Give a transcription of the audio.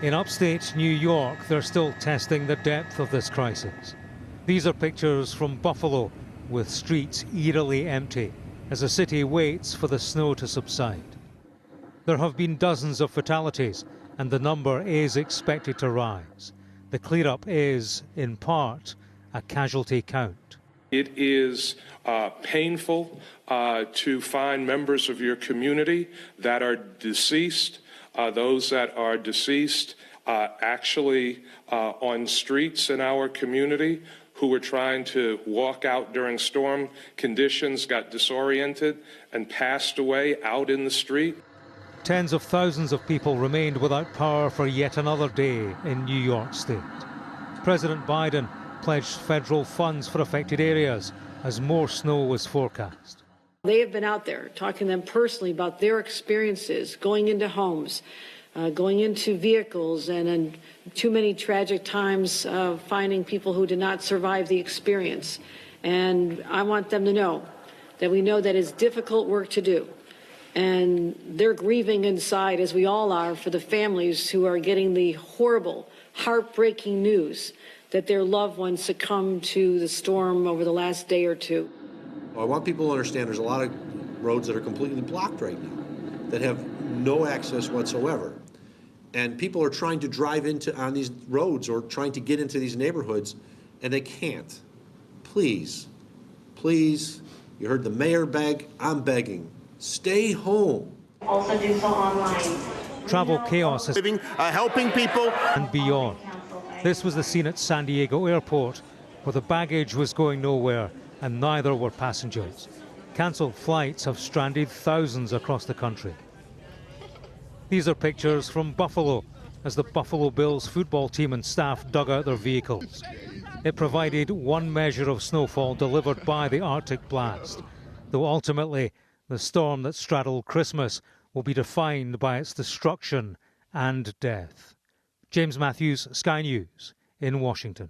In upstate New York, they're still testing the depth of this crisis. These are pictures from Buffalo, with streets eerily empty as the city waits for the snow to subside. There have been dozens of fatalities, and the number is expected to rise. The clear-up is, in part, a casualty count. It is painful to find members of your community that are deceased. Those that are deceased actually on streets in our community who were trying to walk out during storm conditions, got disoriented and passed away out in the street. Tens of thousands of people remained without power for yet another day in New York State. President Biden pledged federal funds for affected areas as more snow was forecast. They have been out there talking to them personally about their experiences, going into homes, going into vehicles, and in too many tragic times finding people who did not survive the experience. And I want them to know that we know that it's difficult work to do. And they're grieving inside, as we all are, for the families who are getting the horrible, heartbreaking news that their loved ones succumbed to the storm over the last day or two. I want people to understand there's a lot of roads that are completely blocked right now, that have no access whatsoever. And people are trying to drive on these roads or trying to get into these neighborhoods, and they can't. Please, please, you heard the mayor beg, I'm begging. Stay home. Also do so online. Travel chaos is helping people and beyond. This was the scene at San Diego Airport, where the baggage was going nowhere and neither were passengers. Cancelled flights have stranded thousands across the country. These are pictures from Buffalo as the Buffalo Bills football team and staff dug out their vehicles. It provided one measure of snowfall delivered by the Arctic blast, though ultimately the storm that straddled Christmas will be defined by its destruction and death. James Matthews, Sky News in Washington.